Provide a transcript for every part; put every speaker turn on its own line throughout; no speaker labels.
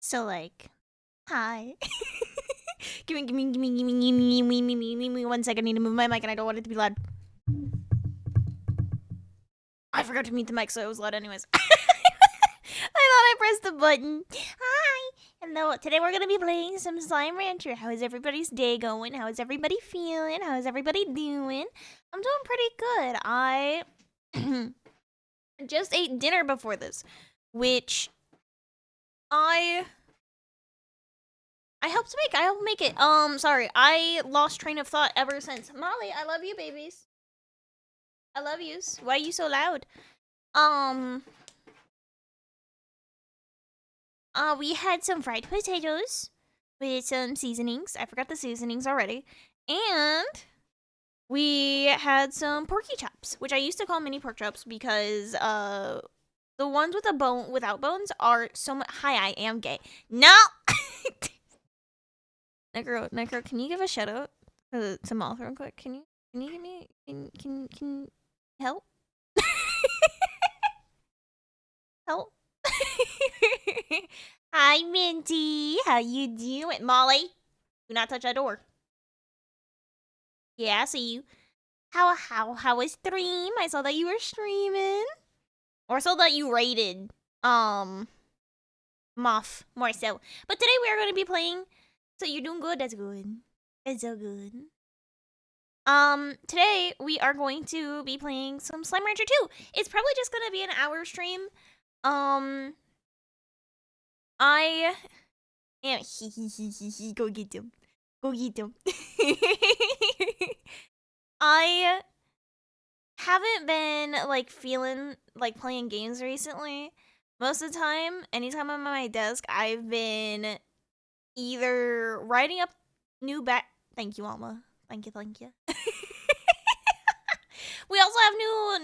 So like, hi. give me 1 second. I need to move my mic and I don't want it to be loud. I forgot to mute the mic, so it was loud anyways. I thought I pressed the button. Hi. Hello. Today we're gonna be playing some Slime Rancher. How is everybody's day going? How is everybody feeling? How is everybody doing? I'm doing pretty good. I just ate dinner before this, which I helped make. I helped make it. Sorry. I lost train of thought ever since. Molly, I love you, babies. I love yous. Why are you so loud? We had some fried potatoes with some seasonings. I forgot the seasonings already. And we had some porky chops, which I used to call mini pork chops because the ones with a bone without bones are so much. Hi, I am gay. No. Necro, can you give a shout out to Moth real quick? Can you give me can help? Help. Hi, Minty. How you doing? Molly, do not touch that door. Yeah, I see you. How was stream? I saw that you were streaming. Or saw that you rated Moth more so. But today we are going to be playing. So you're doing good. That's good. That's so good. Today we are going to be playing some Slime Rancher 2. It's probably just gonna be an hour stream. I am go get them. Go get them. I haven't been like feeling like playing games recently. Most of the time, anytime I'm at my desk, I've been either writing up new Thank you, Alma. Thank you. We also have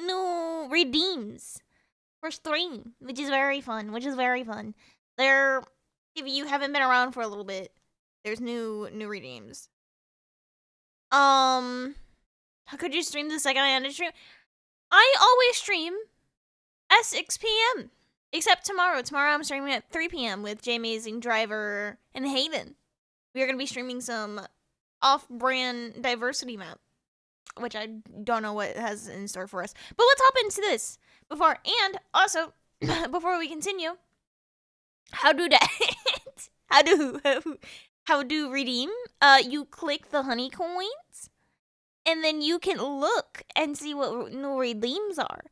new redeems for stream, which is very fun. There, if you haven't been around for a little bit, there's new redeems. How could you stream the second I ended stream? I always stream at 6 p.m. Except tomorrow. Tomorrow I'm streaming at 3 p.m. with J Amazing Driver and Hayden. We are gonna be streaming some off-brand diversity map, which I don't know what it has in store for us. But let's hop into this before we continue. How do redeem? You click the honey coins, and then you can look and see what new redeems are.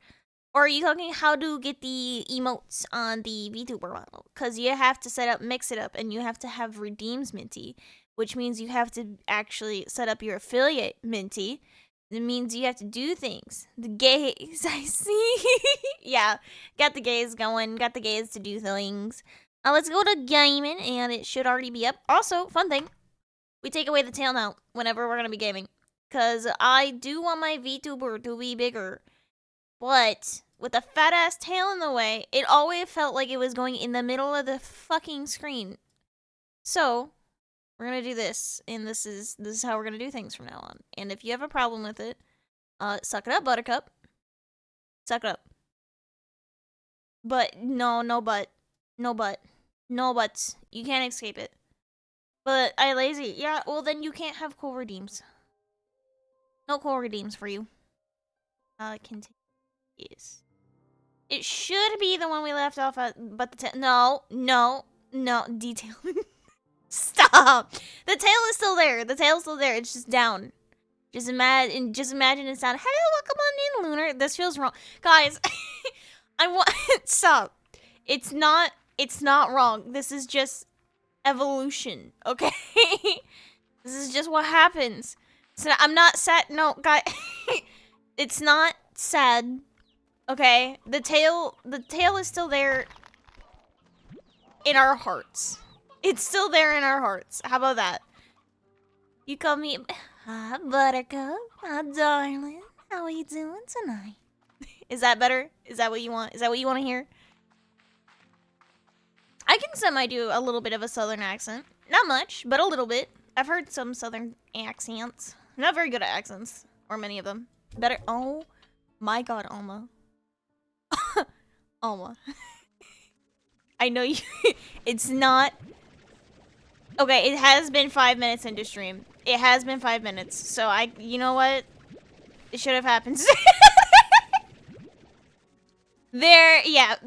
Or are you talking how to get the emotes on the Vtuber model? Because you have to mix it up, and you have to have redeems minty, which means you have to actually set up your affiliate minty. It means you have to do things. The gays, I see. Yeah, got the gays going. Got the gays to do things. Let's go to gaming, and it should already be up. Also, fun thing, we take away the tail now whenever we're going to be gaming. Because I do want my VTuber to be bigger. But with a fat-ass tail in the way, it always felt like it was going in the middle of the fucking screen. So, we're going to do this, and this is how we're going to do things from now on. And if you have a problem with it, suck it up, Buttercup. Suck it up. But, no buts. You can't escape it. But I lazy. Yeah, well then you can't have cool redeems. No cool redeems for you. Continue. Yes. It should be the one we left off at, but no, detail. Stop! The tail is still there. It's just down. Just imagine it's down. Hello, welcome on in, Lunar. This feels wrong. Guys, stop. It's not wrong. This is just evolution, okay? This is just what happens. So I'm not sad. No, guys. It's not sad. Okay? The tail is still there in our hearts. It's still there in our hearts. How about that? You call me hi, Buttercup. Hi, darling. How are you doing tonight? Is that better? Is that what you want? Is that what you want to hear? I can semi-do a little bit of a southern accent. Not much, but a little bit. I've heard some southern accents. I'm not very good at accents. Or many of them. Better. Oh my god, Alma. Alma. I know you. It's not. Okay, it has been 5 minutes into stream. It has been 5 minutes. So you know what? It should have happened. Yep.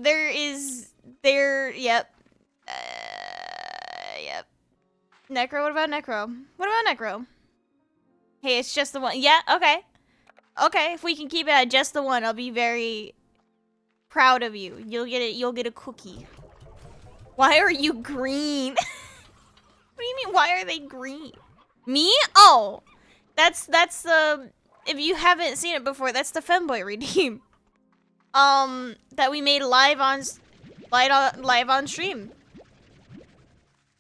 Yep. Necro, what about Necro? What about Necro? Hey, it's just the one. Yeah, okay. Okay, if we can keep it at just the one, I'll be very proud of you. You'll get a cookie. Why are you green? What do you mean, why are they green? Me? Oh. That's the if you haven't seen it before, that's the femboy redeem. That we made live on stream.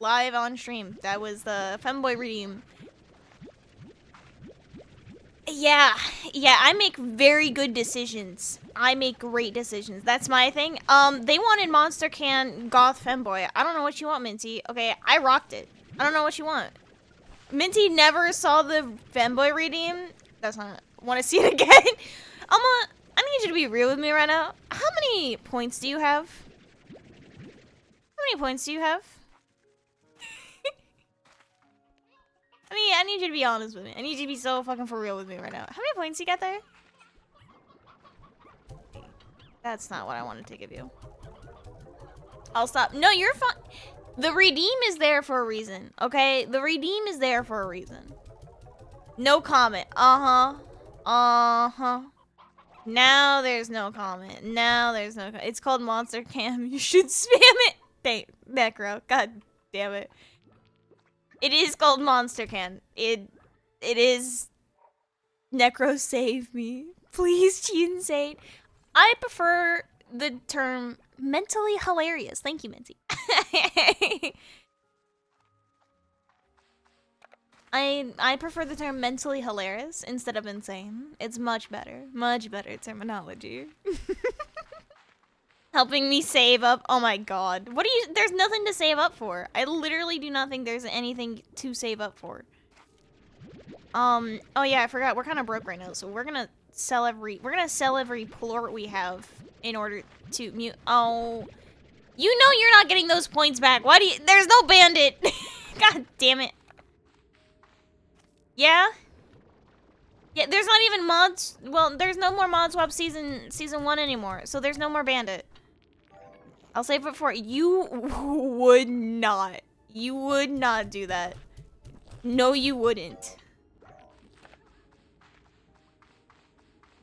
Live on stream. That was the femboy redeem. Yeah, I make very good decisions. I make great decisions. That's my thing. They wanted Monster Can Goth Femboy. I don't know what you want, Minty. Okay, I rocked it. I don't know what you want. Minty never saw the Femboy redeem. That's not. Want to see it again? I need you to be real with me right now. How many points do you have? How many points do you have? I need you to be honest with me. I need you to be so fucking for real with me right now. How many points you got there? That's not what I wanted to give you. I'll stop. No, you're fine. The redeem is there for a reason, okay? The redeem is there for a reason. No comment. Uh-huh. Uh-huh. Now there's no comment. Now there's no comment. It's called Monster Cam. You should spam it. Dang, Necro. God damn it. It is called Monster Can. It is. Necro, save me. Please, Chinsane. I prefer the term mentally hilarious. Thank you, Minty. I prefer the term mentally hilarious instead of insane. It's much better. Much better terminology. Helping me save up. Oh my god. What do you... There's nothing to save up for. I literally do not think there's anything to save up for. Oh yeah, I forgot. We're kind of broke right now, so we're gonna sell every... We're gonna sell every plort we have in order to mute... Oh... You know you're not getting those points back. Why do you... There's no bandit. God damn it. Yeah? Yeah, there's not even mods... Well, there's no more mod swap season 1 anymore, so there's no more bandit. I'll save it for... You would not. You would not do that. No, you wouldn't.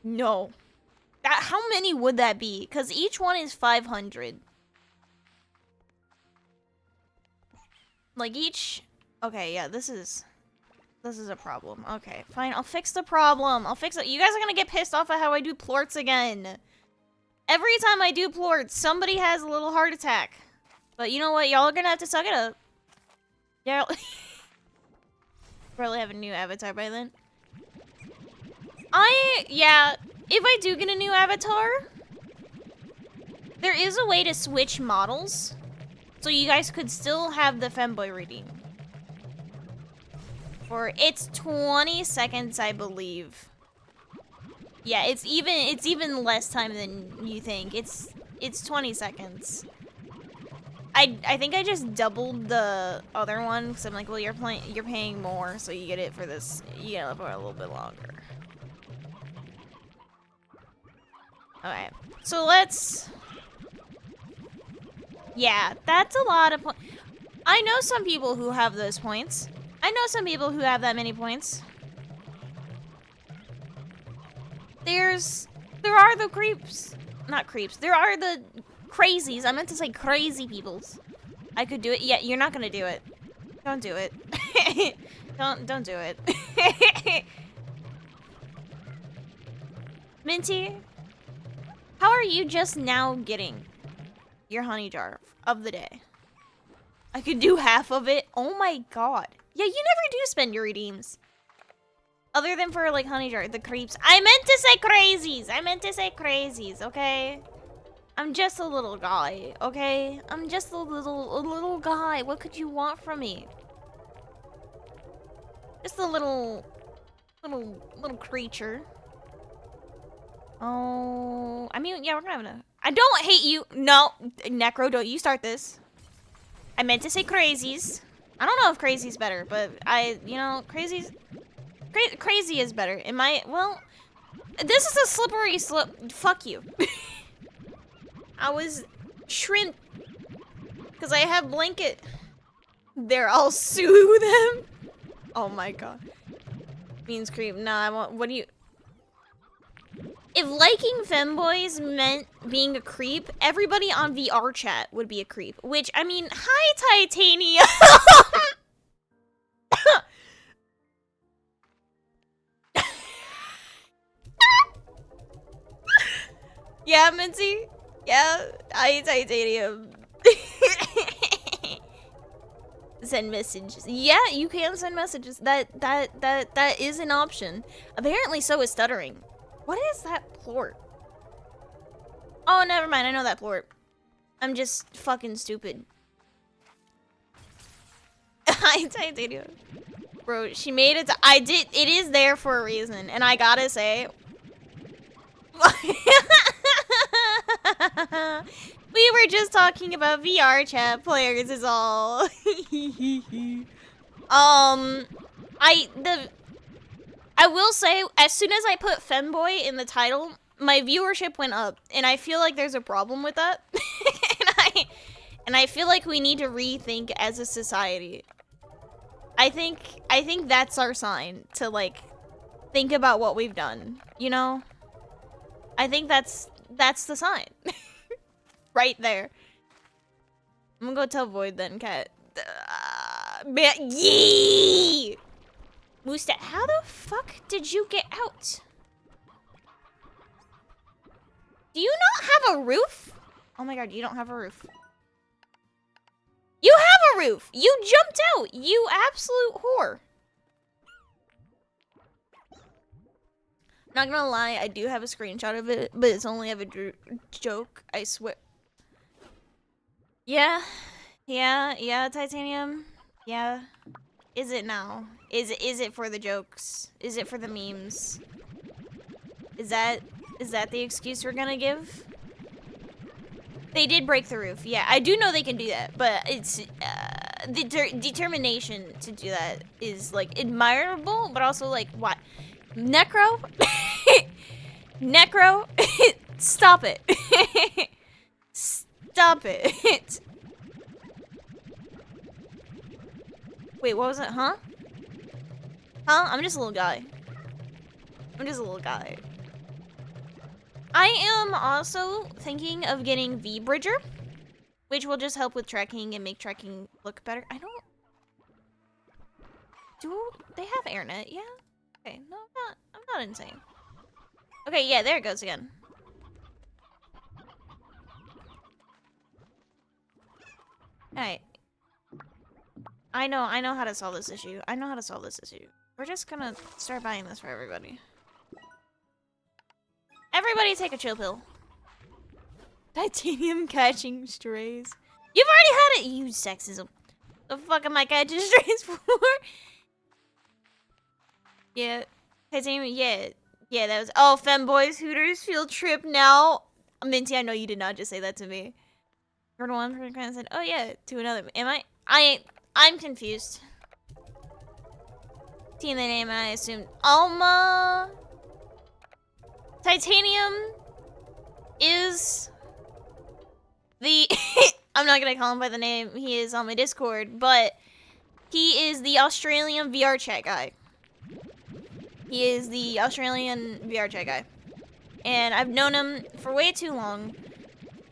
No. How many would that be? Because each one is 500. Like each... Okay, yeah, this is a problem. Okay, fine. I'll fix the problem. I'll fix it. You guys are gonna get pissed off at how I do plorts again. Every time I do plorts, somebody has a little heart attack. But you know what? Y'all are gonna have to suck it up. Yeah. Probably have a new avatar by then. Yeah, if I do get a new avatar, there is a way to switch models. So you guys could still have the femboy redeem. For it's 20 seconds, I believe. Yeah, it's even less time than you think. It's 20 seconds. I think I just doubled the other one because I'm like, well, you're paying more, so you get it for this. You get it for a little bit longer. Okay, so let's. Yeah, that's a lot of points. I know some people who have those points. I know some people who have that many points. There are the creeps. Not creeps. There are the crazies. I meant to say crazy peoples. I could do it. Yeah, you're not gonna do it. Don't do it. don't do it. Minty, how are you just now getting your honey jar of the day? I could do half of it. Oh my god. Yeah, you never do spend your redeems. Other than for, like, honey jar, the creeps. I meant to say crazies. I meant to say crazies, okay? I'm just a little guy, okay? I'm just a little guy. What could you want from me? Just a little creature. Oh, I mean, yeah, we're gonna have I don't hate you. No, Necro, don't you start this. I meant to say crazies. I don't know if crazy's better, but you know, crazy is better. Well, this is a slippery slope. Fuck you. I was shrimp. Because I have blanket. There, I'll sue them. Oh my god. Means creep. Nah, I want. What do you. If liking femboys meant being a creep, everybody on VR chat would be a creep. Which, I mean, hi, Titania. Yeah, Minty. Yeah, hi, Titanium. Send messages. Yeah, you can send messages. That is an option. Apparently, so is stuttering. What is that plort? Oh, never mind. I know that plort. I'm just fucking stupid. Hi, Titanium. Bro, she made it. It is there for a reason, and I gotta say. We were just talking about VR chat players is all. I will say, as soon as I put femboy in the title, my viewership went up, and I feel like there's a problem with that. and I feel like we need to rethink as a society. I think that's our sign to like think about what we've done, you know? I think that's the sign. Right there. I'm gonna go tell Void then, Cat. Yee! Moostat, how the fuck did you get out? Do you not have a roof? Oh my god, you don't have a roof. You have a roof! You jumped out! You absolute whore. Not gonna lie, I do have a screenshot of it, but it's only of a joke, I swear. Yeah, Titanium. Yeah. Is it now? Is it for the jokes? Is it for the memes? Is that the excuse we're gonna give? They did break the roof. Yeah, I do know they can do that, but it's the determination to do that is like admirable, but also like what? Necro? Necro? Stop it. Stop it. Wait, what was it? Huh? Huh? I'm just a little guy. I am also thinking of getting V-Bridger, which will just help with tracking and make tracking look better. Do they have AirNet? Yeah? Okay, no, I'm not insane. Okay, yeah, there it goes again. Alright. I know how to solve this issue. We're just gonna start buying this for everybody. Everybody take a chill pill. Titanium catching strays. You've already had it! You sexism. The fuck am I catching strays for? Yeah. Titanium, yeah. Yeah, that was... Oh, femboys, Hooters, field trip now. Minty, I know you did not just say that to me. Heard one person kind of said, oh yeah, to another. Am I? I'm confused. Seeing the name and I assumed Alma. Titanium is the... I'm not gonna call him by the name he is on my Discord, but he is the Australian VR chat guy. And I've known him for way too long.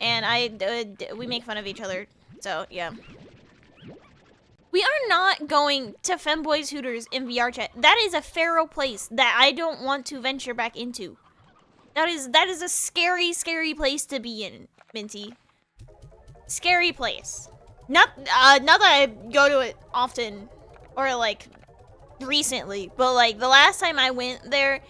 And we make fun of each other. So, yeah. We are not going to Femboys Hooters in VR chat. That is a feral place that I don't want to venture back into. That is a scary, scary place to be in, Minty. Scary place. Not that I go to it often or like recently, but like the last time I went there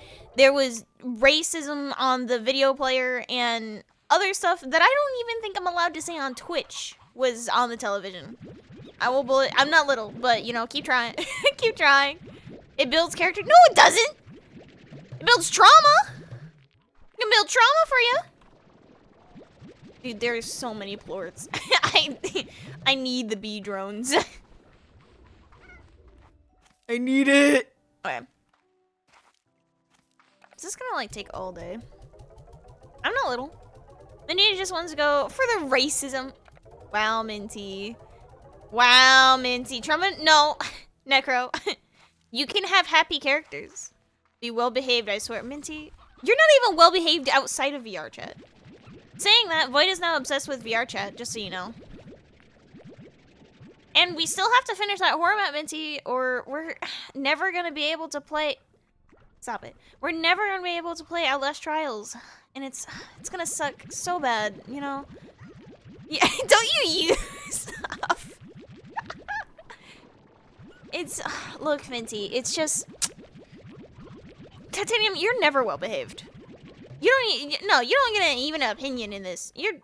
was racism on the video player and other stuff that I don't even think I'm allowed to say on Twitch was on the television. I will bullet. I'm not little, but you know, keep trying. Keep trying. It builds character. No, it doesn't. It builds trauma. It can build trauma for you. Dude, there's so many plorts. I need the bee drones. I need it. Okay. Is this gonna like take all day? I'm not little. Minty just wants to go for the racism. Wow, Minty. Wow, Minty. Trumpet? No. Necro. You can have happy characters. Be well behaved, I swear. Minty, you're not even well behaved outside of VR chat. Saying that, Void is now obsessed with VR chat, just so you know. And we still have to finish that horror map, Minty, or we're never gonna be able to play. Stop it. We're never gonna be able to play Outlast Trials. And it's gonna suck so bad, you know? Yeah, don't you use stuff. It's, look, Minty, it's just... Titanium, you're never well behaved. You don't get an even opinion in this. You're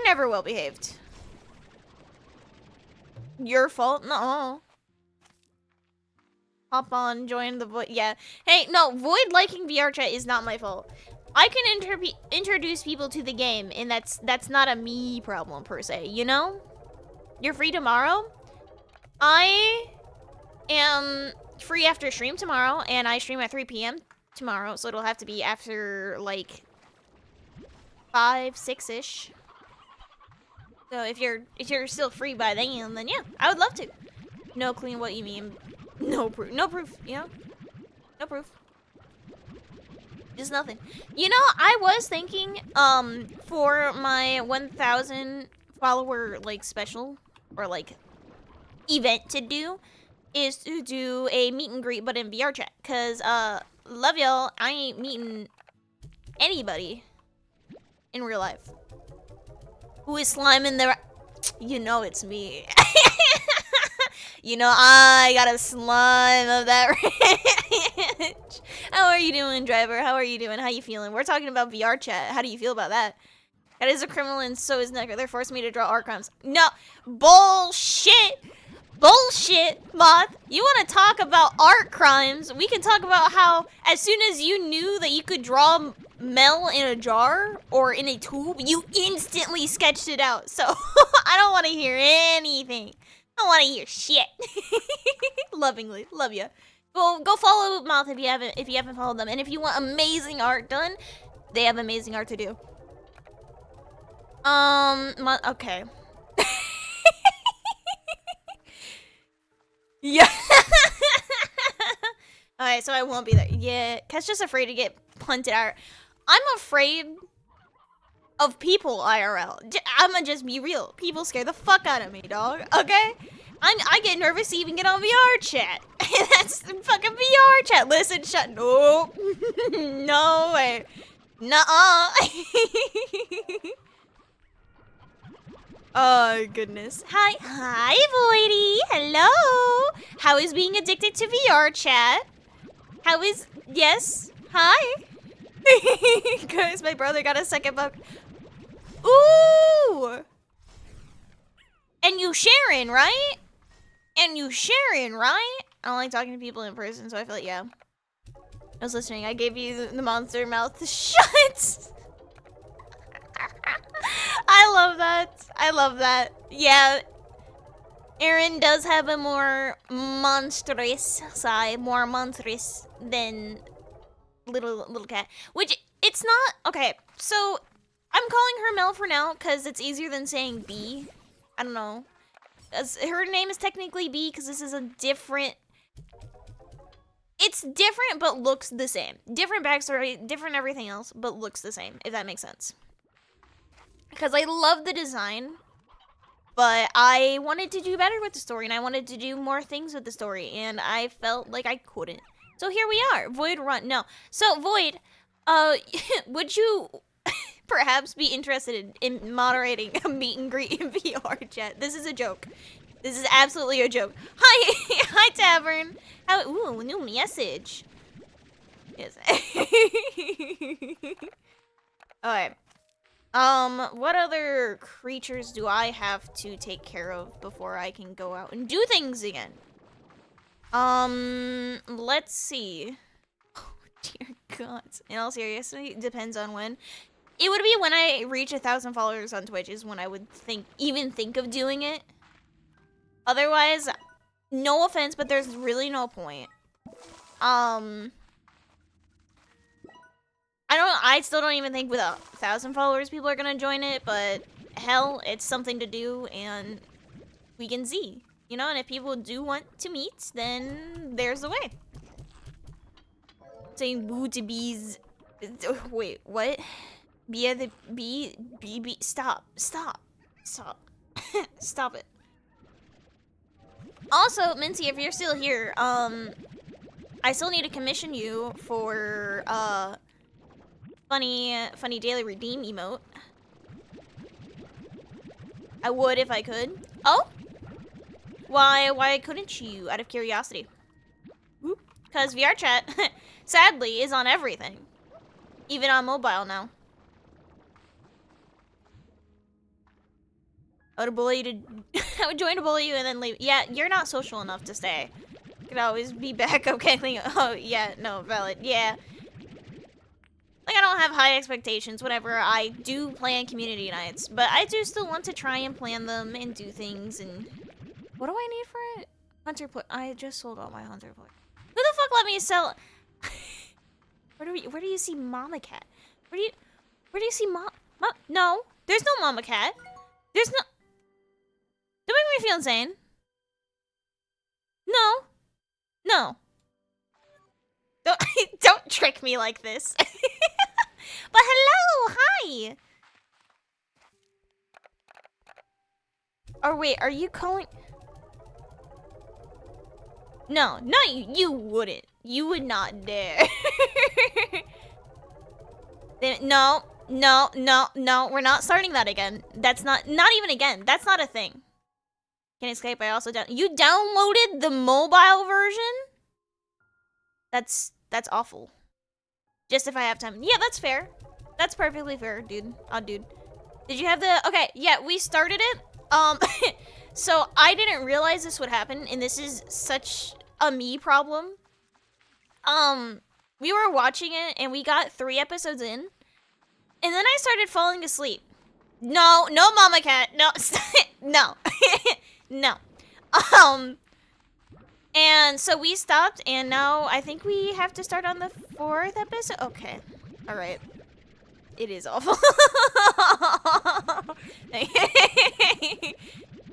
never well behaved. Your fault? No. Hop on, join the Void. Yeah. Hey, no, Void liking VR chat is not my fault. I can introduce people to the game, and that's not a me problem per se, you know? You're free tomorrow? I am free after stream tomorrow, and I stream at 3 p.m. tomorrow, so it'll have to be after, like, 5, 6-ish. So if you're still free by then yeah, I would love to. No clue what you mean. No proof. No proof, you know? No proof. Just nothing. You know, I was thinking, for my 1,000 follower, like, special, or, like, event to do, is to do a meet and greet, but in VR chat. Cause, love y'all, I ain't meeting anybody in real life. Who is sliming their... You know it's me. You know, I got a slime of that ranch. How are you doing, driver? How are you doing? How you feeling? We're talking about VR chat. How do you feel about that? That is a criminal and so is Necker. They're forcing me to draw art crimes. No. Bullshit. Bullshit, Moth. You want to talk about art crimes? We can talk about how as soon as you knew that you could draw Mel in a jar or in a tube, you instantly sketched it out. So I don't want to hear anything. I don't want to hear shit. Lovingly, love ya. Well, go follow Moth if you haven't followed them, and if you want amazing art done, they have amazing art to do. Okay. Yeah. Alright, so I won't be there. Yeah, Cat's just afraid to get punted out. I'm afraid of people IRL. I'ma just be real. People scare the fuck out of me, dog. Okay? I get nervous to even get on VR chat. That's fucking VR chat. Listen, shut. Nope. No way. Nuh-uh. Oh, goodness. Hi, Voidy. Hello. How is being addicted to VR chat? How is... Yes. Hi. Guys, my brother got a second buck. Ooh. And you sharing, right? And you sharing, right? I don't like talking to people in person, so I feel like, yeah. I was listening. I gave you the monster mouth shut. I love that. I love that. Yeah. Aaron does have a more monstrous side, more monstrous than little cat. Which, it's not... Okay, so I'm calling her Mel for now, because it's easier than saying B. I don't know. Her name is technically B, because this is a different... It's different, but looks the same. Different backstory, different everything else, but looks the same, if that makes sense. Because I love the design, but I wanted to do better with the story, and I wanted to do more things with the story, and I felt like I couldn't. So here we are. Void run. No. So, Void, would you perhaps be interested in moderating a meet and greet in VR chat? This is a joke. This is absolutely a joke. Hi, hi, Tavern. How? Ooh, new message. Yes. Alright. What other creatures do I have to take care of before I can go out and do things again? Let's see. Oh, dear God. In all seriousness, depends on when. It would be when I reach 1,000 followers on Twitch is when I would even think of doing it. Otherwise, no offense, but there's really no point. I still don't even think with 1,000 followers people are gonna join it, but hell, it's something to do and we can see. You know, and if people do want to meet, then there's the way. Saying boo to bees. Wait, what? Stop. Stop it. Also, Minty, if you're still here, I still need to commission you for, funny daily redeem emote. I would if I could. Oh? Why couldn't you, out of curiosity? Because VR chat, sadly, is on everything. Even on mobile now. I would bully you to... I would join to bully you and then leave. Yeah, you're not social enough to stay. You could always be back, okay? Oh, yeah, no, valid. Yeah. Like, I don't have high expectations whenever I do plan community nights. But I do still want to try and plan them and do things and... What do I need for it? Hunter point. I just sold all my hunter points. Who the fuck let me sell... Where do you see Mama Cat? Where do you see No, there's no Mama Cat. There's no... Don't make me feel insane. No. Don't trick me like this. But hello, hi. Or wait, are you calling? No, you wouldn't. You would not dare. No, we're not starting that again. That's not even again. That's not a thing. Can escape. I also you downloaded the mobile version? That's awful. Just if I have time. Yeah, that's fair. That's perfectly fair, dude. Oh, dude. Did you have the... Okay, yeah, we started it. So I didn't realize this would happen, and this is such a me problem. We were watching it, and we got 3 episodes in, and then I started falling asleep. No, Mama Cat. No, no. No. And so we stopped, and now I think we have to start on the 4th episode. Okay. All right. It is awful.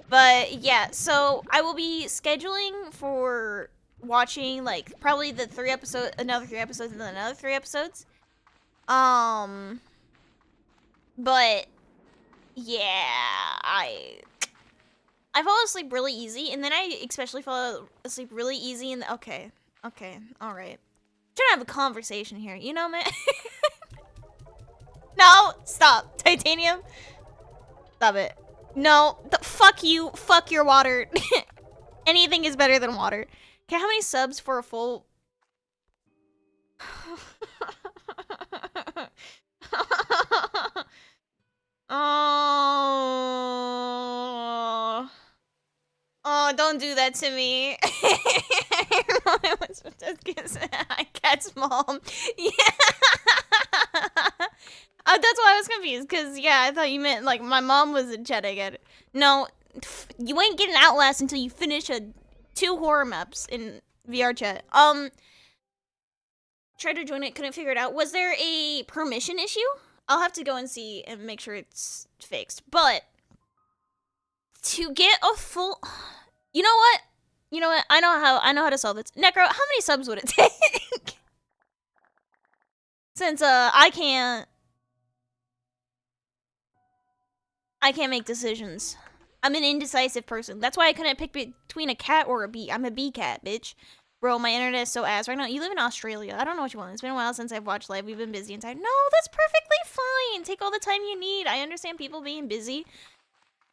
But yeah, so I will be scheduling for watching like probably the another 3 episodes and then another 3 episodes. But yeah, I fall asleep really easy, and then I especially fall asleep really easy in the... Okay, all right. I'm trying to have a conversation here, you know, man? No, stop. Titanium. Stop it. No, fuck you. Fuck your water. Anything is better than water. Okay, how many subs for a full... Oh, don't do that to me. I was just gonna say Cat's mom. Yeah. That's why I was confused, because, yeah, I thought you meant, like, my mom was in chat again. No, you ain't getting Outlast until you finish 2 horror maps in VR chat. Tried to join it, couldn't figure it out. Was there a permission issue? I'll have to go and see and make sure it's fixed. But to get a full... You know what? I know how to solve this. Necro, how many subs would it take? Since I can't make decisions. I'm an indecisive person. That's why I couldn't pick between a cat or a bee. I'm a bee cat, bitch. Bro, my internet is so ass right now. You live in Australia. I don't know what you want. It's been a while since I've watched live. We've been busy inside. No, that's perfectly fine. Take all the time you need. I understand people being busy.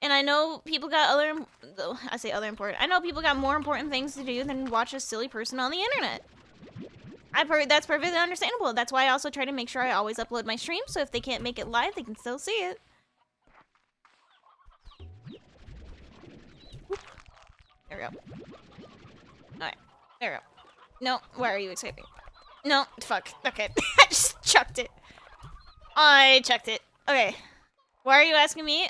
And I know people got other people got more important things to do than watch a silly person on the internet. That's perfectly understandable. That's why I also try to make sure I always upload my stream, so if they can't make it live, they can still see it. There we go. Alright. There we go. No, why are you escaping? No, fuck. Okay. I just chucked it. I checked it. Okay. Why are you asking me?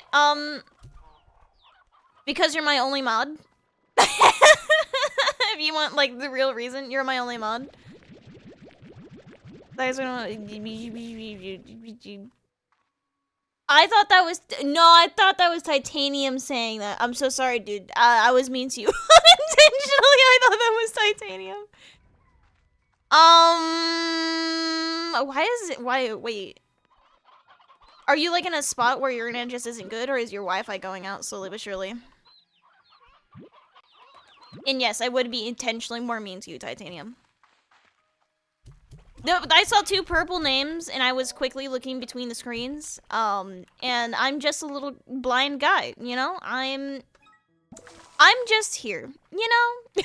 Because you're my only mod. If you want, like, the real reason, you're my only mod. I thought that was I thought that was Titanium saying that. I'm so sorry, dude. I was mean to you unintentionally. I thought that was Titanium. Wait. Are you like in a spot where your internet just isn't good, or is your Wi-Fi going out slowly but surely? And yes, I would be intentionally more mean to you, Titanium. No, but I saw 2 purple names, and I was quickly looking between the screens. And I'm just a little blind guy, you know? I'm just here, you know?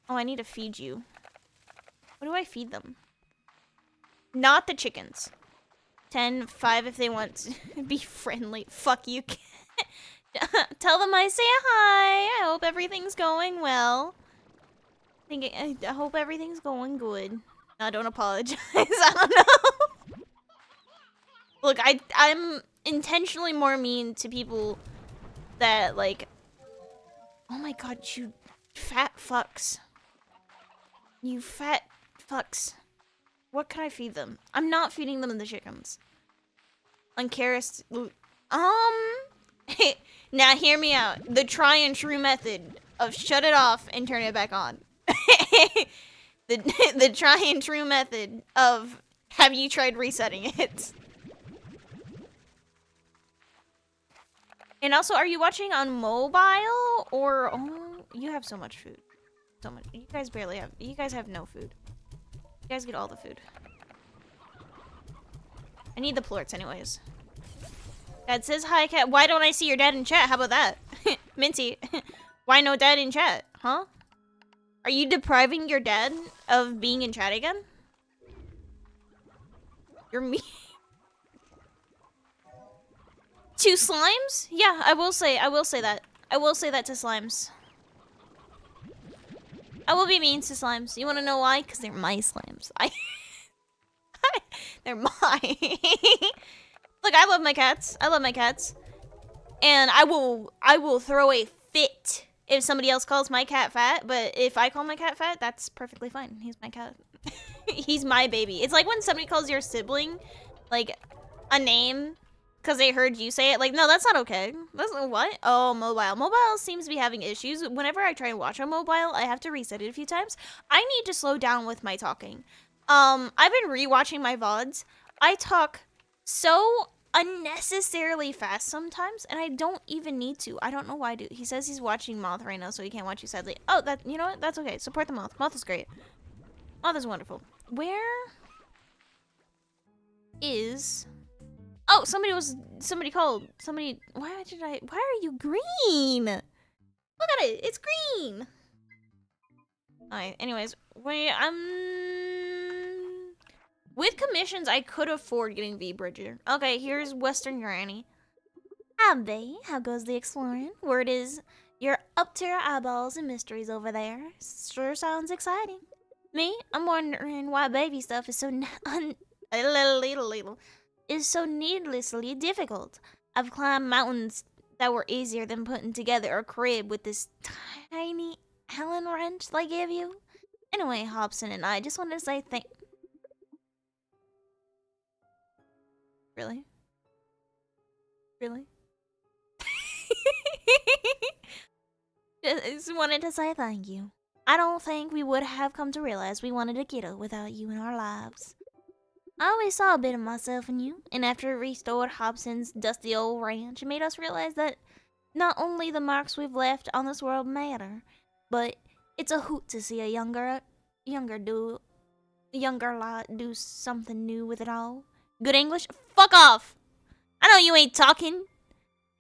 Oh, I need to feed you. What do I feed them? Not the chickens. 10, 5 if they want to be friendly. Fuck you. Tell them I say hi. I hope everything's going well. I hope everything's going good. No, don't apologize. I don't know. Look, I'm intentionally more mean to people that, like... Oh my god, you fat fucks. You fat fucks. What can I feed them? I'm not feeding them the chickens. Uncarist... Now hear me out. The try and true method of shut it off and turn it back on. the try and true method of have you tried resetting it? And also, are you watching on mobile or you have so much food. So much. You guys barely have. You guys have no food. You guys get all the food. I need the plorts anyways. Dad says hi, cat. Why don't I see your dad in chat? How about that? Minty. Why no dad in chat? Huh? Are you depriving your dad of being in chat again? You're me. 2 slimes? Yeah, I will say that. I will say that to slimes. I will be mean to slimes. You wanna know why? Because they're my slimes. They're mine. Look, I love my cats. I love my cats. And I will throw a fit if somebody else calls my cat fat, but if I call my cat fat, that's perfectly fine. He's my cat. He's my baby. It's like when somebody calls your sibling, like, a name because they heard you say it. Like, no, that's not okay. That's what? Oh, mobile. Mobile seems to be having issues. Whenever I try and watch on mobile, I have to reset it a few times. I need to slow down with my talking. I've been rewatching my VODs. I talk so unnecessarily fast sometimes, and I don't even need to. I don't know why I do. He says he's watching Moth right now, so he can't watch you sadly. Oh, you know what? That's okay. Support the Moth. Moth is great. Moth is wonderful. Where is... Oh, somebody called. Why are you green? Look at it. It's green. Alright, anyways, with commissions, I could afford getting V-Bridger. Okay, here's Western Granny. Howdy, how goes the exploring? Word is, you're up to your eyeballs in mysteries over there. Sure sounds exciting. Me, I'm wondering why baby stuff is so is so needlessly difficult. I've climbed mountains that were easier than putting together a crib with this tiny Allen wrench they give you. Anyway, Hobson and I just wanted to say Really? Really? Just wanted to say thank you. I don't think we would have come to realize we wanted a kiddo without you in our lives. I always saw a bit of myself in you, and after we restored Hobson's dusty old ranch, it made us realize that not only the marks we've left on this world matter, but it's a hoot to see a younger lot do something new with it all. Good English? Fuck off! I know you ain't talking.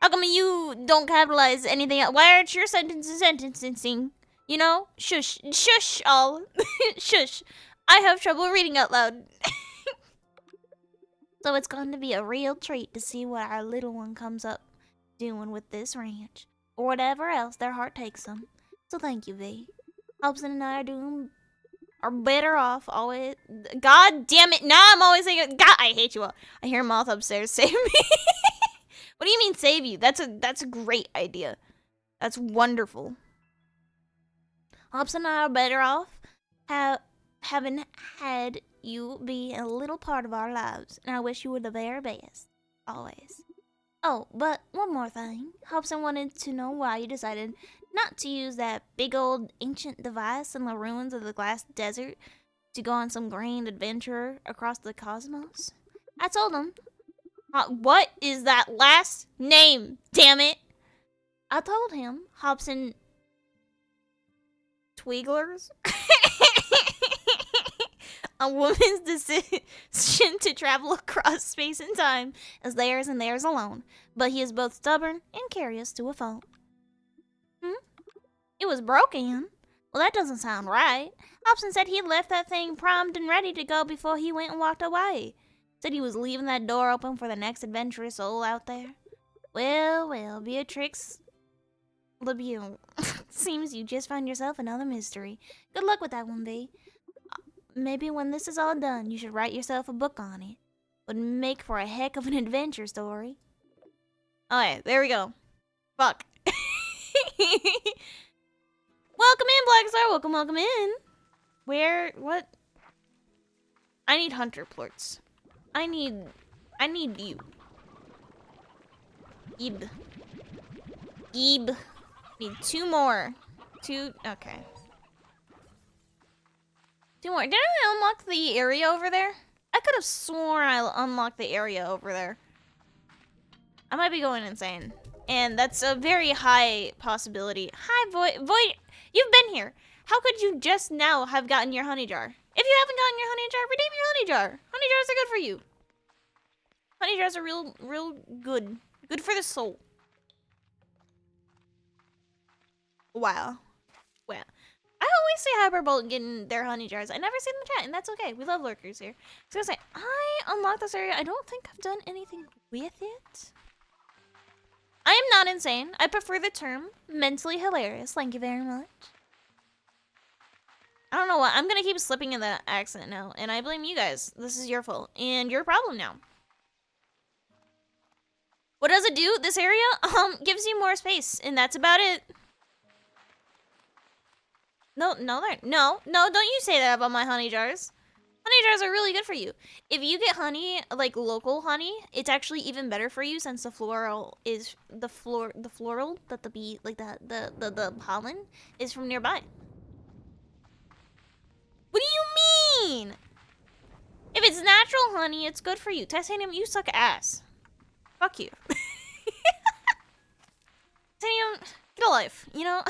How come you don't capitalize anything else? Why aren't your sentences sentencing? You know? Shush. Shush, all. Shush. I have trouble reading out loud. So it's going to be a real treat to see what our little one comes up doing with this ranch. Or whatever else their heart takes them. So thank you, V. Hobson and I are doing are better off always. God damn it! Now I'm always saying, God, I hate you all. I hear Moth upstairs. Save me. What do you mean save you? That's a great idea. That's wonderful. Hobbs and I are better off having had you be a little part of our lives, and I wish you were the very best, always. Oh, but one more thing. Hobson wanted to know why you decided not to use that big old ancient device in the ruins of the glass desert to go on some grand adventure across the cosmos. I told him, what is that last name, damn it? I told him, Hobson Twigglers, a woman's decision to travel across space and time is theirs and theirs alone, but he is both stubborn and curious to a fault. It was broken. Well, that doesn't sound right. Hobson said he left that thing primed and ready to go before he went and walked away. Said he was leaving that door open for the next adventurous soul out there. Well, Beatrix LeBeau. Seems you just found yourself another mystery. Good luck with that one, V. Maybe when this is all done, you should write yourself a book on it. Would make for a heck of an adventure story. Alright, there we go. Fuck. Welcome in, Black Star. Welcome in. Where? What? I need hunter plorts. I need you. Ib. Need two more. Okay. Two more. Did I unlock the area over there? I could have sworn I unlocked the area over there. I might be going insane. And that's a very high possibility. Hi, Void. You've been here. How could you just now have gotten your honey jar? If you haven't gotten your honey jar, redeem your honey jar. Honey jars are good for you. Honey jars are real good. Good for the soul. Wow. Well, I always see Hyperbolt getting their honey jars. I never see them chat, and that's okay. We love lurkers here. So I was gonna say, I unlocked this area. I don't think I've done anything with it. I am not insane. I prefer the term mentally hilarious. Thank you very much. I don't know what. I'm gonna keep slipping in that accent now, and I blame you guys. This is your fault, and your problem now. What does it do? This area gives you more space, and that's about it. No, don't you say that about my honey jars. Honey jars are really good for you. If you get honey, like local honey, it's actually even better for you since the floral is the floral that the bee, like the pollen is from nearby. What do you mean? If it's natural honey, it's good for you. Titanium, you suck ass. Fuck you. Titanium, get a life, you know?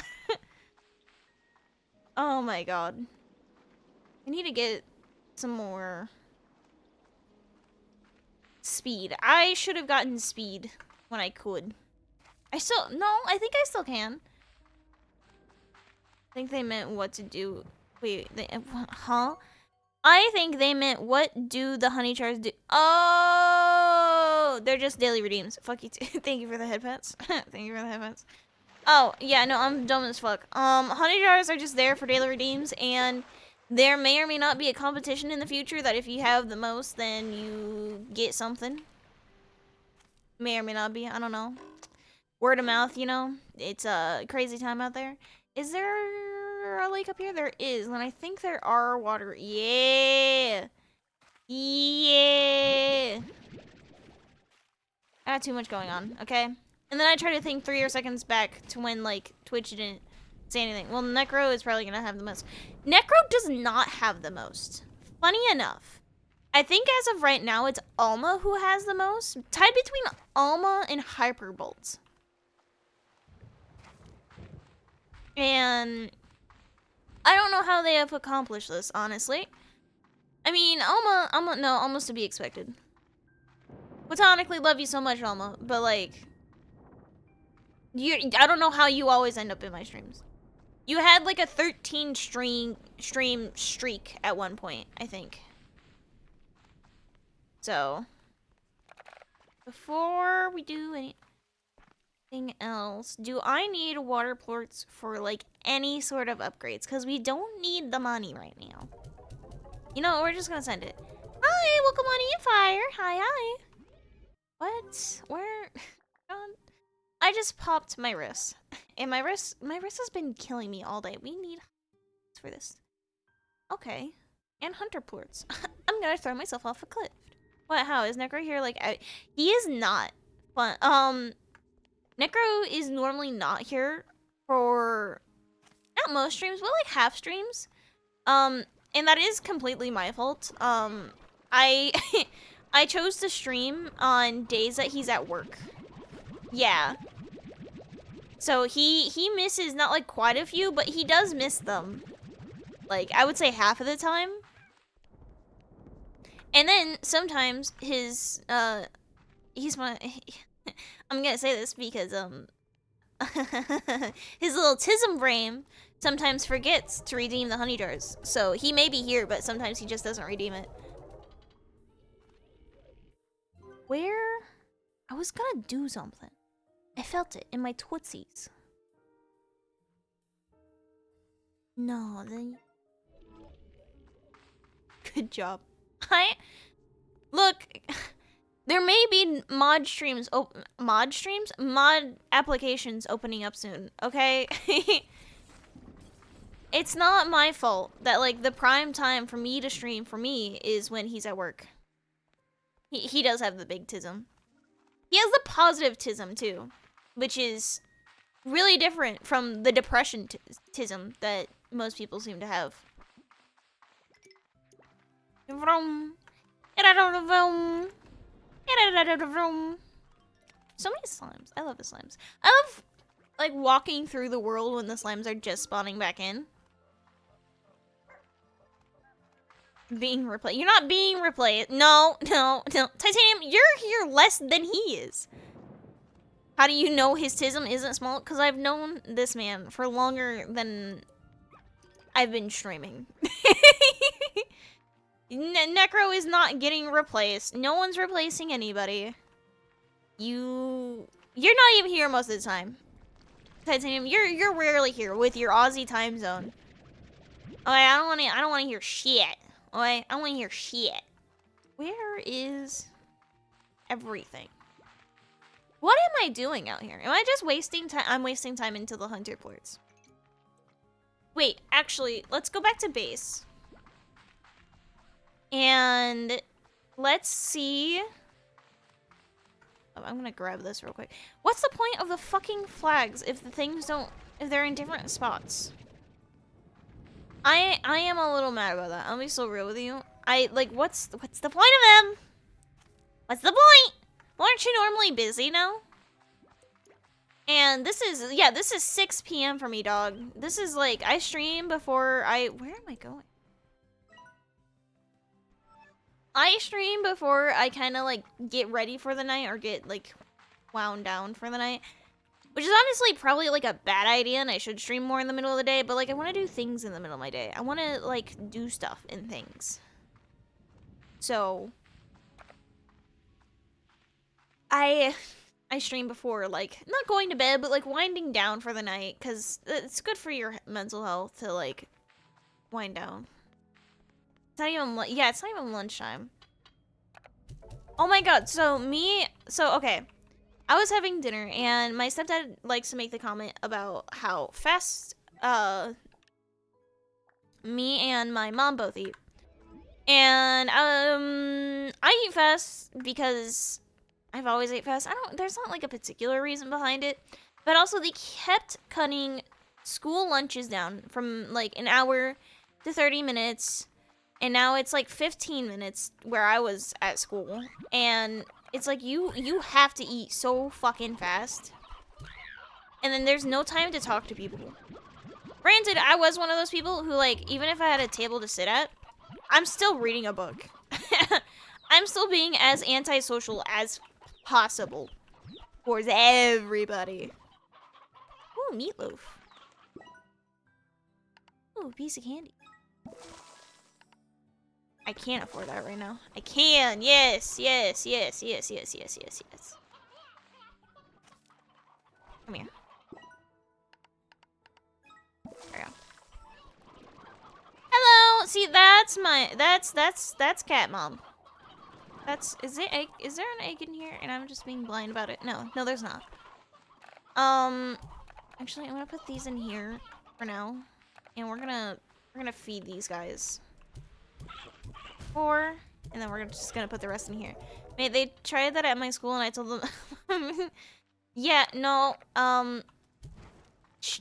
Oh my god. I need to get some more speed. I should have gotten speed when I could. I think I still can. I think they meant what to do. Wait, huh? I think they meant what do the honey jars do? Oh, they're just daily redeems. Fuck you too. Thank you for the headpats. Thank you for the headpats. Oh, yeah, no, I'm dumb as fuck. Honey jars are just there for daily redeems, and there may or may not be a competition in the future that if you have the most, then you get something. May or may not be, I don't know. Word of mouth, you know? It's a crazy time out there. Is there a lake up here? There is, and I think there are water. Yeah! Yeah! I got too much going on, okay? And then I try to think 3 seconds back to when, like, Twitch didn't say anything. Well, Necro is probably gonna have the most. Necro does not have the most. Funny enough. I think as of right now, it's Alma who has the most. Tied between Alma and Hyperbolt. And I don't know how they have accomplished this, honestly. I mean, Alma's to be expected. Platonically love you so much, Alma, but like, I don't know how you always end up in my streams. You had like a 13 stream streak at one point, I think. So, before we do anything else, do I need water plorts for like any sort of upgrades because we don't need the money right now. You know, we're just gonna send it. Hi, welcome on in, Fire. Hi, hi. What? Where? God. I just popped my wrist, and my wrist has been killing me all day. We need for this. Okay, and hunter ports. I'm gonna throw myself off a cliff. What? How is Necro here? Like, he is not fun. Necro is normally not here for not most streams, but like half streams. And that is completely my fault. I I chose to stream on days that he's at work. Yeah. So he misses not like quite a few, but he does miss them. Like, I would say half of the time. And then sometimes he's my I'm gonna say this because his little tism brain sometimes forgets to redeem the honey jars. So he may be here, but sometimes he just doesn't redeem it. Where? I was gonna do something. I felt it in my tootsies. No, then... Good job. Look, there may be mod applications opening up soon, okay? It's not my fault that, like, the prime time for me to stream for me is when he's at work. He does have the big tism. He has the positive tism, too, which is really different from the depression tism that most people seem to have. Vroom. So many slimes. I love the slimes. I love, like, walking through the world when the slimes are just spawning back in. Being replaced. You're not being replaced. No. Titanium, you're here less than he is. How do you know his tism isn't small? Because I've known this man for longer than I've been streaming. Necro is not getting replaced. No one's replacing anybody. You're not even here most of the time. Titanium, you're rarely here with your Aussie time zone. Okay, I don't wanna hear shit. Okay, I don't wanna hear shit. Where is everything? What am I doing out here? Am I just wasting time? I'm wasting time into the hunter ports. Wait, actually, let's go back to base. And let's see. Oh, I'm gonna grab this real quick. What's the point of the fucking flags if the things don't, if they're in different spots? I am a little mad about that. I'll be so real with you. What's the point of them? What's the point? Well, aren't you normally busy now? And this is 6 p.m. for me, dog. This is like, I stream before where am I going? I stream before I kind of like get ready for the night or get like wound down for the night. Which is honestly probably like a bad idea and I should stream more in the middle of the day. But like I want to do things in the middle of my day. I want to like do stuff and things. So I stream before like not going to bed but like winding down for the night. Because it's good for your mental health to like wind down. It's not even, yeah, it's not even lunchtime. Oh my god, so okay. I was having dinner, and my stepdad likes to make the comment about how fast, me and my mom both eat. And, I eat fast because I've always ate fast. There's not, like, a particular reason behind it. But also, they kept cutting school lunches down from, like, an hour to 30 minutes. And now it's like 15 minutes where I was at school. And it's like you have to eat so fucking fast. And then there's no time to talk to people. Granted, I was one of those people who like, even if I had a table to sit at, I'm still reading a book. I'm still being as antisocial as possible. Towards everybody. Ooh, meatloaf. Ooh, piece of candy. I can't afford that right now. I can. Yes. Come here. see, that's cat mom. Is there an egg in here? And I'm just being blind about it. No, there's not. Actually, I'm gonna put these in here for now, and we're gonna feed these guys. 4, and then we're just gonna put the rest in here. Mate, they tried that at my school, and I told them, yeah, no,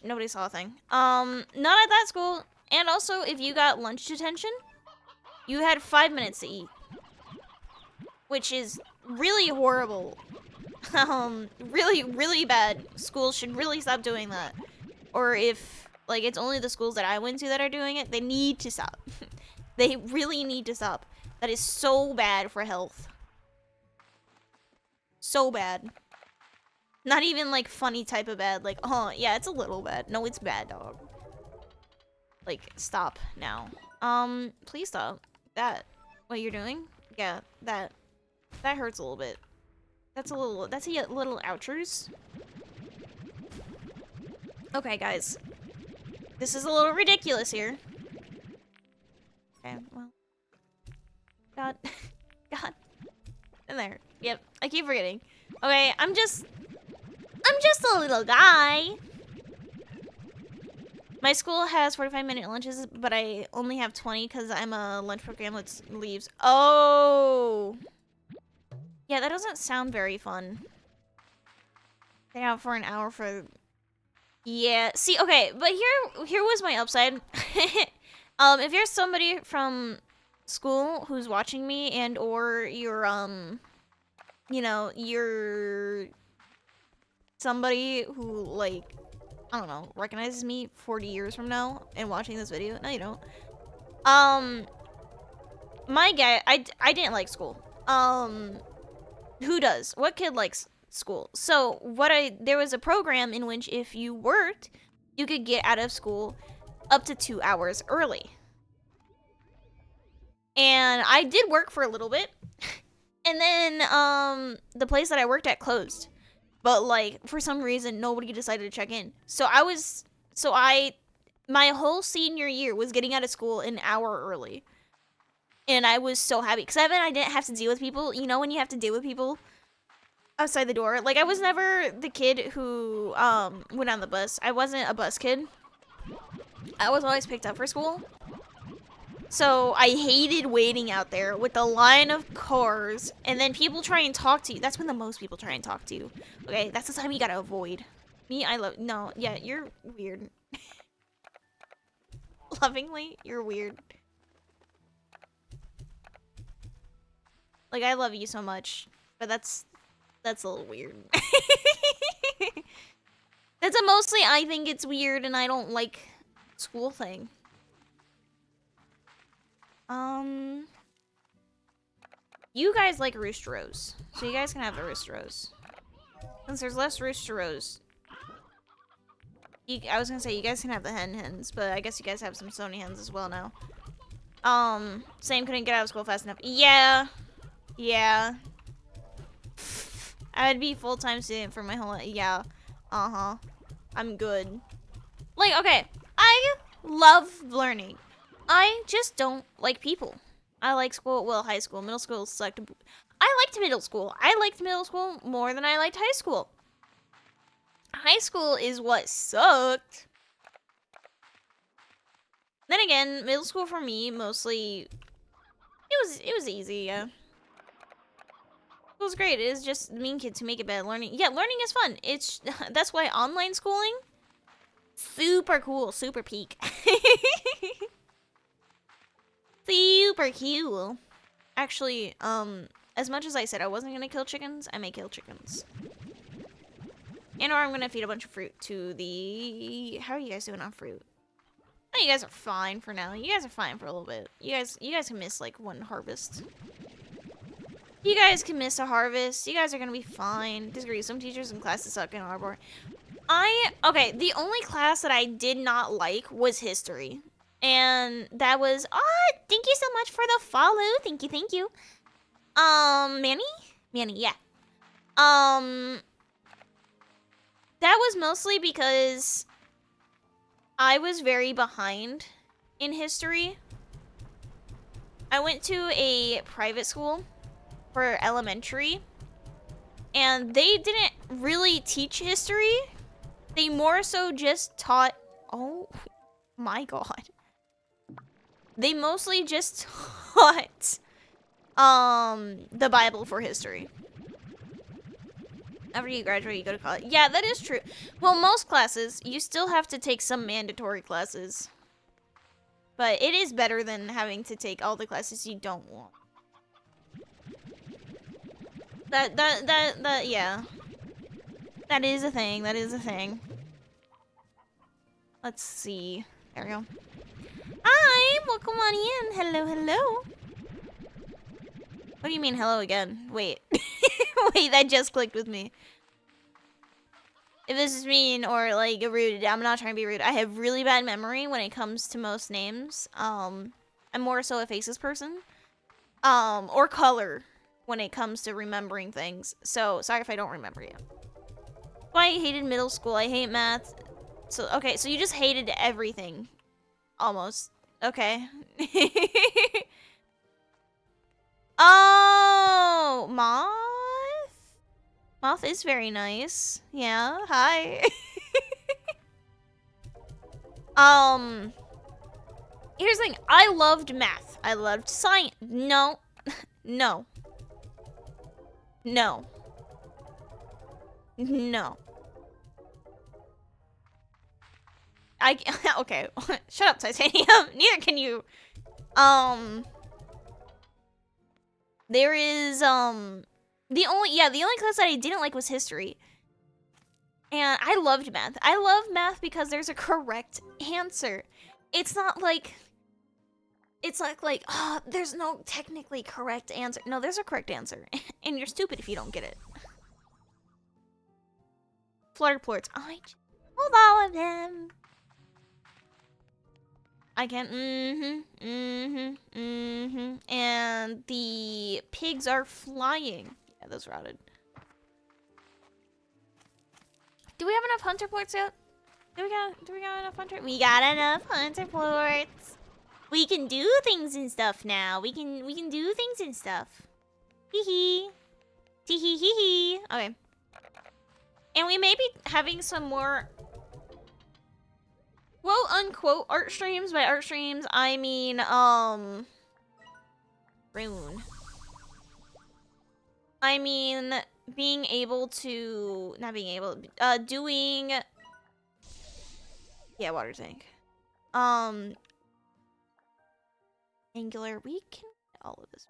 nobody saw a thing. Not at that school. And also, if you got lunch detention, you had 5 minutes to eat, which is really horrible. Really, really bad. Schools should really stop doing that. Or if, like, it's only the schools that I went to that are doing it, they need to stop. They really need to stop. That is so bad for health. So bad. Not even, like, funny type of bad. Like, oh, yeah, it's a little bad. No, it's bad, dog. Like, stop now. Please stop. What you're doing? Yeah, that hurts a little bit. That's a little ouchers. Okay, guys. This is a little ridiculous here. Okay, well. God. In there. Yep, I keep forgetting. Okay, I'm just a little guy. My school has 45-minute lunches, but I only have 20 because I'm a lunch program that leaves. Oh! Yeah, that doesn't sound very fun. Stay out for an hour for... Yeah, see, okay, but here was my upside. If you're somebody from school who's watching me and or you're, you know, you're somebody who, like, I don't know, recognizes me 40 years from now and watching this video. No, you don't. My guy, I didn't like school. Who does? What kid likes school? So there was a program in which if you worked, you could get out of school up to 2 hours early. And I did work for a little bit. And then, the place that I worked at closed. But, like, for some reason, nobody decided to check in. My whole senior year was getting out of school an hour early. And I was so happy. Because I didn't have to deal with people. You know when you have to deal with people outside the door? Like, I was never the kid who, went on the bus. I wasn't a bus kid. I was always picked up for school. So I hated waiting out there with the line of cars, and then people try and talk to you. That's when the most people try and talk to you. Okay, that's the time you gotta avoid. Me, no, yeah, you're weird. Lovingly, you're weird. Like, I love you so much, but that's a little weird. That's a mostly I think it's weird and I don't like school thing. You guys like roosteros, so you guys can have the roosteros. Since there's less roosteros, I was gonna say you guys can have the hens, but I guess you guys have some Sony hens as well now. Same couldn't get out of school fast enough. Yeah. I'd be full-time student for my whole life. Yeah. I'm good. Like, okay, I love learning. I just don't like people. I like school. Well, high school. Middle school sucked. I liked middle school. I liked middle school more than I liked high school. High school is what sucked. Then again, middle school for me mostly it was easy, yeah. It was great. It was just mean kids who make it bad. Learning is fun. It's that's why online schooling super cool, super peak. Super cool. Actually, as much as I said I wasn't gonna kill chickens, I may kill chickens. And or I'm gonna feed a bunch of fruit to the... How are you guys doing on fruit? Oh, you guys are fine for now. You guys are fine for a little bit. You guys can miss, like, one harvest. You guys can miss a harvest. You guys are gonna be fine. Disagree. Some teachers and classes suck in Arbor. Okay, the only class that I did not like was history. And that was... Oh, thank you so much for the follow. Thank you. Manny, yeah. That was mostly because I was very behind in history. I went to a private school for elementary, and they didn't really teach history. They more so just taught, oh my god. They mostly just taught the Bible for history. After you graduate, you go to college. Yeah, that is true. Well, most classes, you still have to take some mandatory classes. But it is better than having to take all the classes you don't want. Yeah. That is a thing. That is a thing. Let's see. There we go. Hi! Welcome on in. Hello, hello. What do you mean, hello again? Wait. Wait, that just clicked with me. If this is mean or, like, rude, I'm not trying to be rude. I have really bad memory when it comes to most names. I'm more so a faces person. Or color when it comes to remembering things. So, sorry if I don't remember you. Why I hated middle school. I hate math. So, okay, so you just hated everything. Almost. Okay. Oh, Moth? Moth is very nice. Yeah, hi. Here's the thing. I loved math. I loved science. No. No. No. No. Okay. Shut up, Titanium. Neither can you. There is, the only class that I didn't like was history. And I loved math. I love math because there's a correct answer. It's not like, it's like, oh, there's no technically correct answer. No, there's a correct answer. And you're stupid if you don't get it. Flutterplorts. I hold all of them. I can, and the pigs are flying. Yeah, those routed. Do we have enough hunter ports yet? Do we got enough hunter? We got enough hunter ports. We can do things and stuff now. We can do things and stuff. Hee hee. Tee hee hee hee. Okay. And we may be having some more quote unquote art streams. By art streams, I mean, rune. I mean, being able to, not being able, doing, yeah, water tank. Angular, we can get all of this.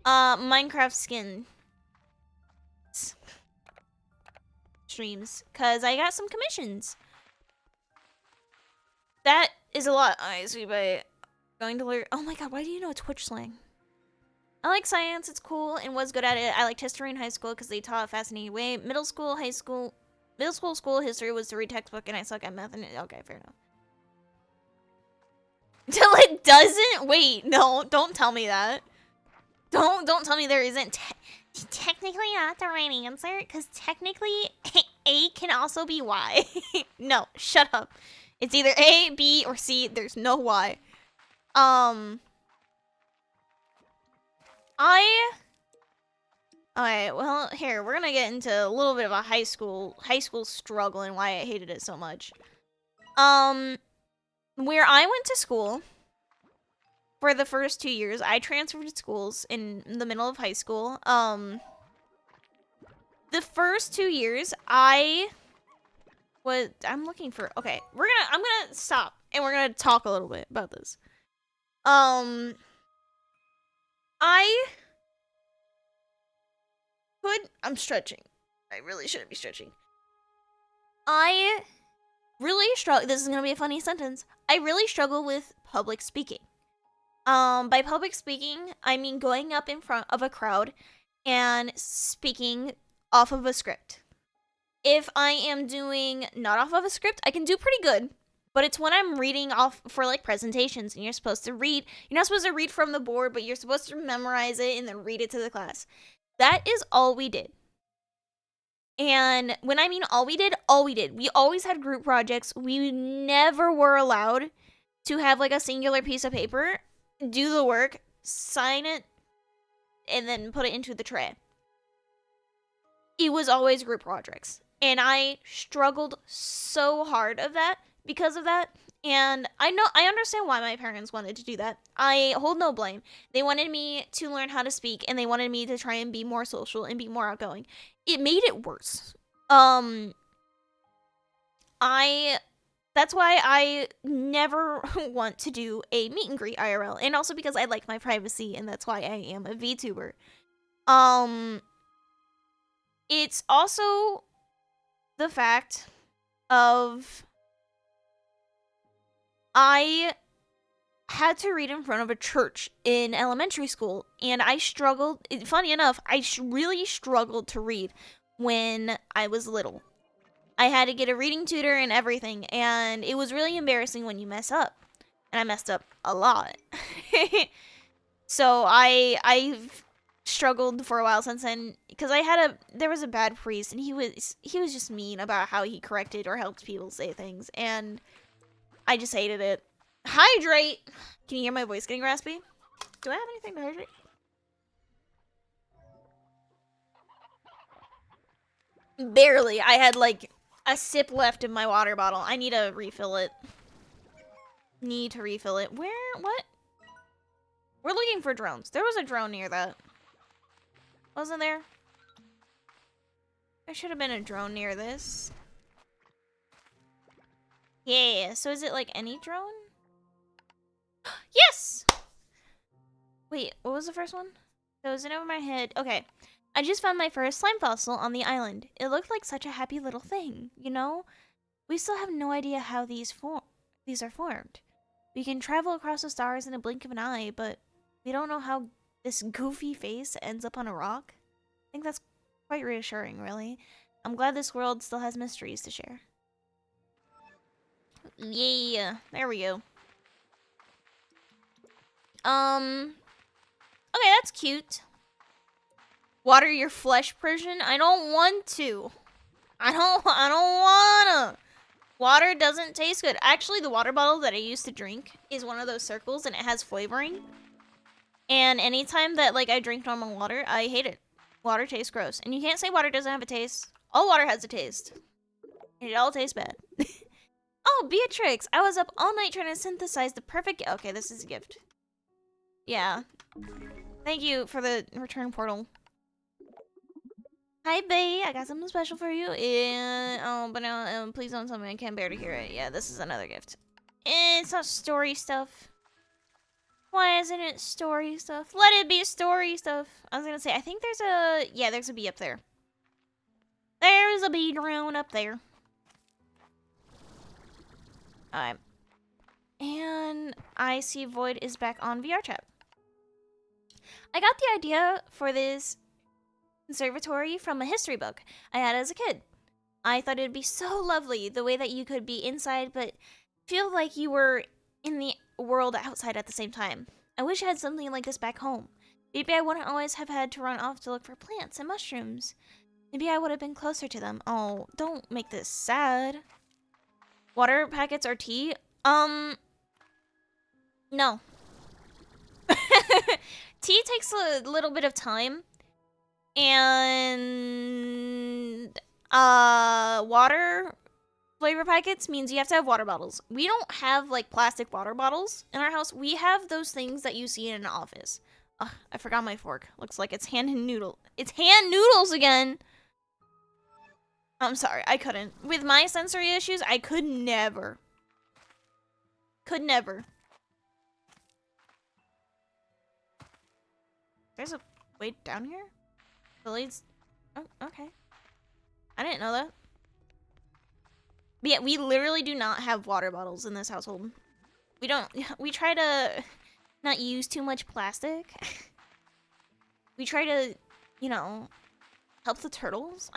Minecraft skin streams, cause I got some commissions. That is a lot, honestly, by going to learn. Oh my god, why do you know Twitch slang? I like science, it's cool, and was good at it. I liked history in high school because they taught a fascinating way. Middle school history was to read textbook, and I suck at math. And okay, fair enough. Till it doesn't? Wait, no, don't tell me that. Don't tell me there isn't technically not the right answer, because technically A can also be Y. No, shut up. It's either A, B, or C. There's no Y. Alright, well, here, we're gonna get into a little bit of a high school struggle and why I hated it so much. Where I went to school, for the first 2 years, I transferred schools in the middle of high school. The first 2 years, I'm looking for, okay, I'm gonna stop, and we're gonna talk a little bit about this. I'm stretching. I really shouldn't be stretching. I really struggle, this is gonna be a funny sentence. I really struggle with public speaking. By public speaking, I mean going up in front of a crowd and speaking off of a script. If I am doing not off of a script, I can do pretty good. But it's when I'm reading off for like presentations and you're supposed to read. You're not supposed to read from the board, but you're supposed to memorize it and then read it to the class. That is all we did. And when I mean all we did. We always had group projects. We never were allowed to have like a singular piece of paper. do the work, sign it, and then put it into the tray. It was always group projects. And I struggled so hard because of that. And I understand why my parents wanted to do that. I hold no blame. They wanted me to learn how to speak, and they wanted me to try and be more social and be more outgoing. It made it worse. That's why I never want to do a meet and greet IRL, and also because I like my privacy, and that's why I am a VTuber. It's also the fact of I had to read in front of a church in elementary school, and I struggled. Funny enough, I really struggled to read when I was little. I had to get a reading tutor and everything, and it was really embarrassing when you mess up. And I messed up a lot. So I've struggled for a while since then, because there was a bad priest, and he was just mean about how he corrected or helped people say things, and I just hated it. Hydrate! Can you hear my voice getting raspy? Do I have anything to hydrate? Barely. I had like a sip left in my water bottle. I need to refill it. Where? What? We're looking for drones. There was a drone near that. Wasn't there? There should have been a drone near this. Yeah, so is it like any drone? Yes! Wait, what was the first one? That was in over my head. Okay. I just found my first slime fossil on the island. It looked like such a happy little thing, you know? We still have no idea how these are formed. We can travel across the stars in a blink of an eye, but we don't know how this goofy face ends up on a rock. I think that's quite reassuring, really. I'm glad this world still has mysteries to share. Yeah, there we go. Okay, that's cute. Water your flesh, Persian? I don't want to. I don't wanna. Water doesn't taste good. Actually, the water bottle that I used to drink is one of those circles, and it has flavoring. And anytime that like I drink normal water, I hate it. Water tastes gross. And you can't say water doesn't have a taste. All water has a taste. And it all tastes bad. Oh, Beatrix! I was up all night trying to synthesize the perfect... Okay, this is a gift. Yeah. Thank you for the return portal. Hi, Bae. I got something special for you. But now, please don't tell me I can't bear to hear it. Yeah, this is another gift. It's not story stuff. Why isn't it story stuff? Let it be story stuff. I was gonna say, I think there's a... Yeah, there's a bee up there. There's a bee drone up there. Alright. And I see Void is back on VR chat. I got the idea for this conservatory from a history book I had as a kid. I thought it'd be so lovely the way that you could be inside but feel like you were in the world outside at the same time. I wish I had something like this back home. Maybe I wouldn't always have had to run off to look for plants and mushrooms. Maybe I would have been closer to them. Oh, don't make this sad. Water packets or tea? No. Tea takes a little bit of time. And water flavor packets means you have to have water bottles. We don't have like plastic water bottles in our house. We have those things that you see in an office. Ugh, I forgot my fork. Looks like it's hand and noodle. It's hand noodles again. I'm sorry, I couldn't. With my sensory issues, I could never. Could never. There's a way down here? The leads... Oh, okay. I didn't know that. But yeah, we literally do not have water bottles in this household. We don't... We try to not use too much plastic. We try to, you know, help the turtles.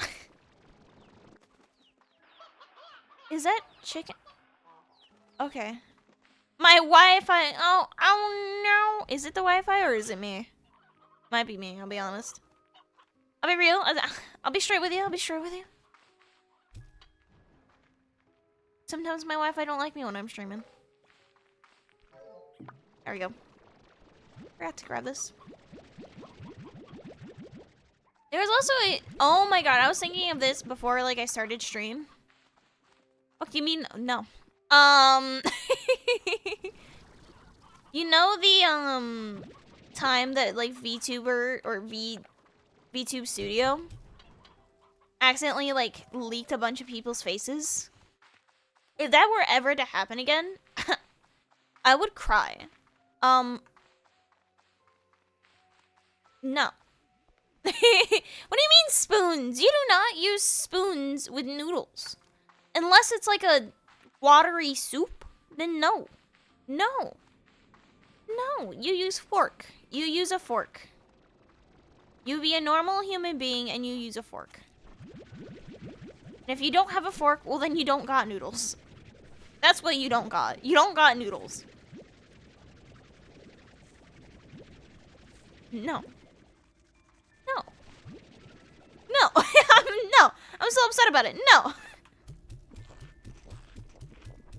Is that chicken? Okay. My Wi-Fi... Oh no! Is it the Wi-Fi or is it me? Might be me, I'll be honest. I'll be real. I'll be straight with you. Sometimes my Wi-Fi don't like me when I'm streaming. There we go. Forgot to grab this. There was also a... Oh my god, I was thinking of this before, like, I started stream. What do you mean? No. You know the, time that, like, Vtuber or Vtube Studio accidentally, like, leaked a bunch of people's faces? If that were ever to happen again, I would cry. No. What do you mean spoons? You do not use spoons with noodles. Unless it's like a watery soup, then no. No. No, you use fork. You use a fork. You be a normal human being and you use a fork. And if you don't have a fork, well then you don't got noodles. That's what you don't got. You don't got noodles. No. No. No. No. I'm so upset about it. No.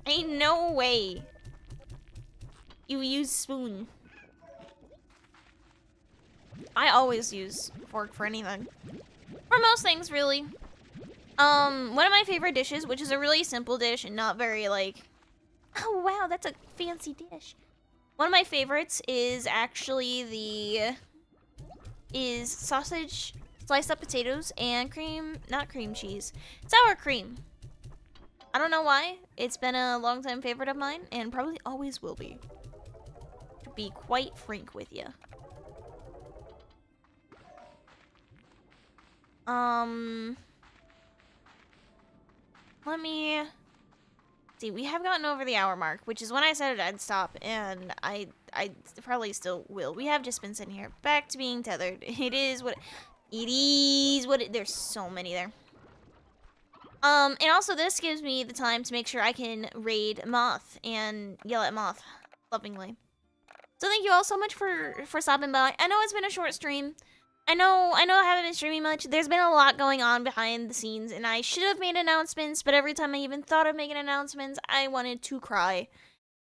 Ain't no way. You use spoon. I always use fork for anything. For most things, really. One of my favorite dishes, which is a really simple dish and not very, like... Oh, wow, that's a fancy dish. One of my favorites is actually is sausage, sliced up potatoes, and not cream cheese, sour cream. I don't know why. It's been a long time favorite of mine, and probably always will be. To be quite frank with you. Let me see. We have gotten over the hour mark, which is when I said I'd stop, and I probably still will. We have just been sitting here, back to being tethered. It is what it is. There's so many there. And also this gives me the time to make sure I can raid Moth and yell at Moth lovingly. So thank you all so much for stopping by. I know it's been a short stream. I know I haven't been streaming much. There's been a lot going on behind the scenes, and I should have made announcements, but every time I even thought of making announcements, I wanted to cry.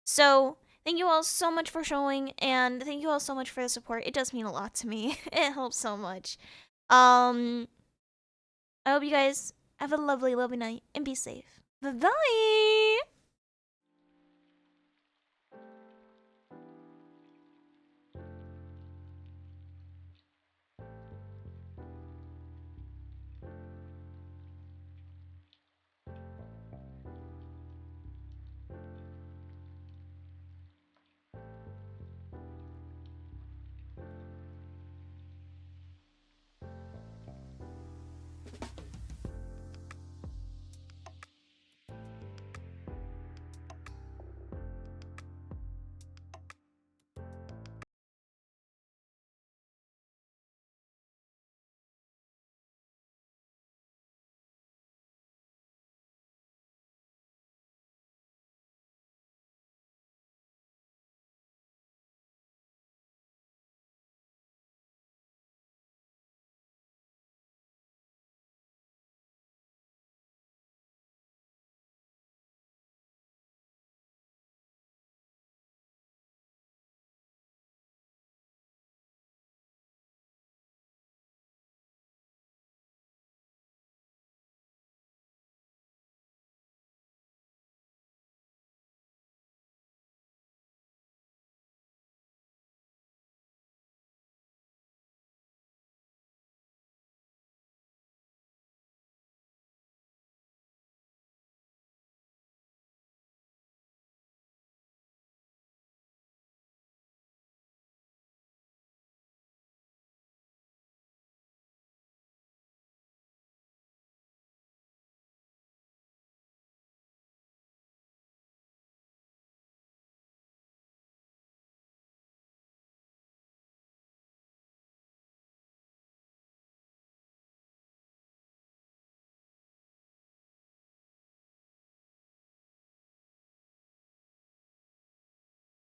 So thank you all so much for showing, and thank you all so much for the support. It does mean a lot to me. It helps so much. I hope you guys have a lovely, lovely night, and be safe. Bye-bye!